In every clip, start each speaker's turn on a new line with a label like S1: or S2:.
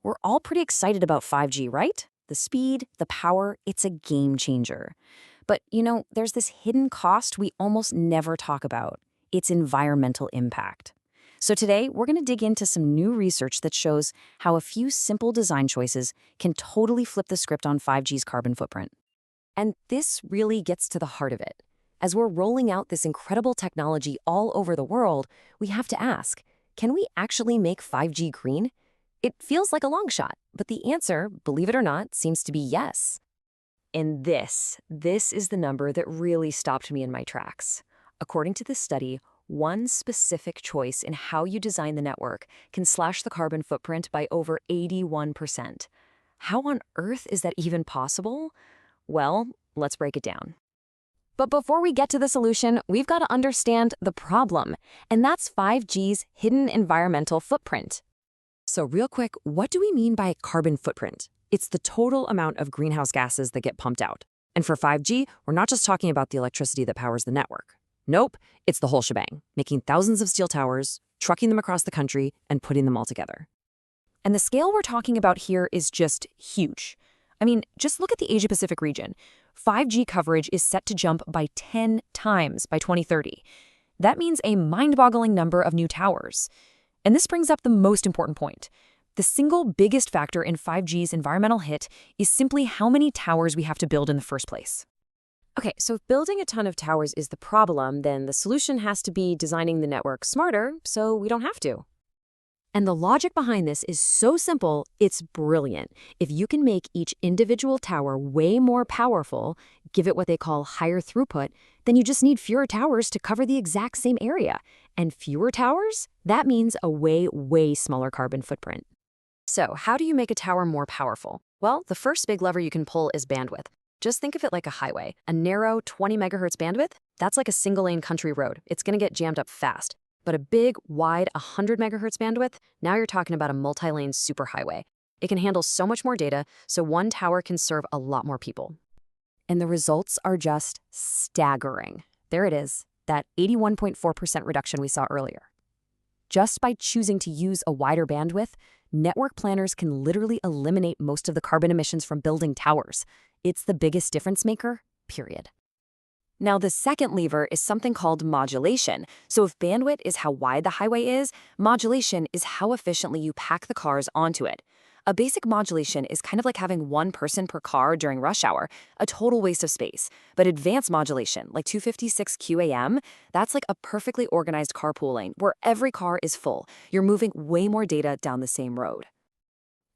S1: We're all pretty excited about 5G, right? The speed, the power, it's a game changer. But, there's this hidden cost we almost never talk about. Its environmental impact. So today, we're going to dig into some new research that shows how a few simple design choices can totally flip the script on 5G's carbon footprint. And this really gets to the heart of it. As we're rolling out this incredible technology all over the world, we have to ask, can we actually make 5G green? It feels like a long shot, but the answer, believe it or not, seems to be yes. And this is the number that really stopped me in my tracks. According to this study, one specific choice in how you design the network can slash the carbon footprint by over 81%. How on earth is that even possible? Well, let's break it down. But before we get to the solution, we've got to understand the problem, and that's 5G's hidden environmental footprint. So real quick, what do we mean by carbon footprint? It's the total amount of greenhouse gases that get pumped out. And for 5G, we're not just talking about the electricity that powers the network. Nope, it's the whole shebang, making thousands of steel towers, trucking them across the country, and putting them all together. And the scale we're talking about here is just huge. I mean, just look at the Asia-Pacific region. 5G coverage is set to jump by 10 times by 2030. That means a mind-boggling number of new towers. And this brings up the most important point. The single biggest factor in 5G's environmental hit is simply how many towers we have to build in the first place. Okay, so if building a ton of towers is the problem, then the solution has to be designing the network smarter so we don't have to. And the logic behind this is so simple, it's brilliant. If you can make each individual tower way more powerful, give it what they call higher throughput, then you just need fewer towers to cover the exact same area. And fewer towers? That means a way smaller carbon footprint. So how do you make a tower more powerful? Well, the first big lever you can pull is bandwidth. Just think of it like a highway. A narrow 20 megahertz bandwidth, that's like a single-lane country road. It's going to get jammed up fast. But a big, wide 100 megahertz bandwidth, now you're talking about a multi-lane superhighway. It can handle so much more data, so one tower can serve a lot more people. And the results are just staggering. There it is, that 81.4% reduction we saw earlier. Just by choosing to use a wider bandwidth, network planners can literally eliminate most of the carbon emissions from building towers. It's the biggest difference maker, period. Now, the second lever is something called modulation. So if bandwidth is how wide the highway is, modulation is how efficiently you pack the cars onto it. A basic modulation is kind of like having one person per car during rush hour, a total waste of space. But advanced modulation, like 256 QAM, that's like a perfectly organized carpooling where every car is full. You're moving way more data down the same road.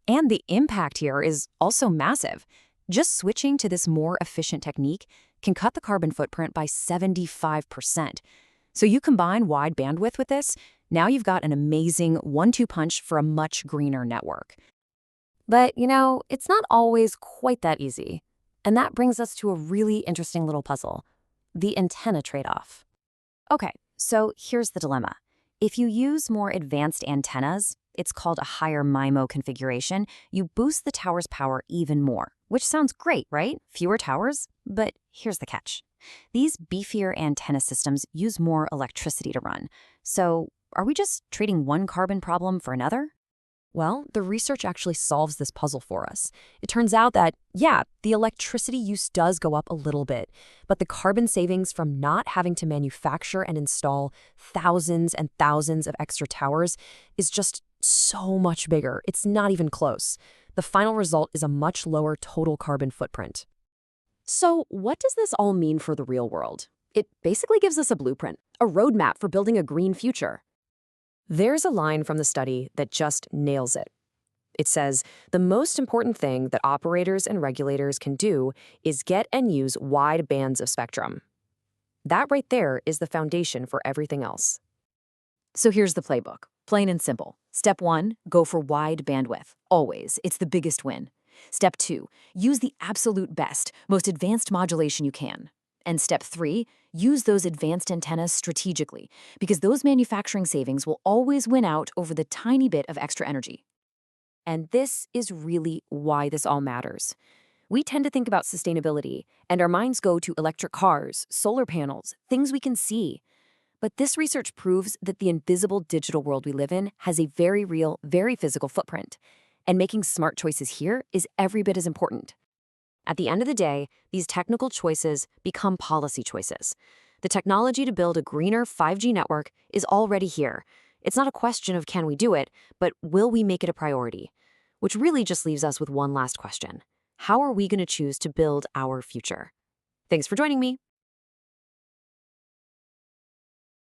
S1: And the impact here is also massive. Just switching to this more efficient technique can cut the carbon footprint by 75%. So you combine wide bandwidth with this, now you've got an amazing 1-2 punch for a much greener network. But, it's not always quite that easy. And that brings us to a really interesting little puzzle, the antenna trade-off. Okay, so here's the dilemma. If you use more advanced antennas, it's called a higher MIMO configuration, you boost the tower's power even more, which sounds great, right? Fewer towers? But here's the catch. These beefier antenna systems use more electricity to run. So are we just trading one carbon problem for another? Well, the research actually solves this puzzle for us. It turns out that, yeah, the electricity use does go up a little bit, but the carbon savings from not having to manufacture and install thousands and thousands of extra towers is just so much bigger. It's not even close. The final result is a much lower total carbon footprint. So what does this all mean for the real world? It basically gives us a blueprint, a roadmap for building a green future. There's a line from the study that just nails it. It says, the most important thing that operators and regulators can do is get and use wide bands of spectrum. That right there is the foundation for everything else. So here's the playbook, plain and simple. Step 1, go for wide bandwidth. Always, it's the biggest win. Step 2, use the absolute best, most advanced modulation you can. And step 3, use those advanced antennas strategically, because those manufacturing savings will always win out over the tiny bit of extra energy. And this is really why this all matters. We tend to think about sustainability, and our minds go to electric cars, solar panels, things we can see. But this research proves that the invisible digital world we live in has a very real, very physical footprint. And making smart choices here is every bit as important. At the end of the day, these technical choices become policy choices. The technology to build a greener 5G network is already here. It's not a question of can we do it, but will we make it a priority? Which really just leaves us with one last question. How are we going to choose to build our future? Thanks for joining me.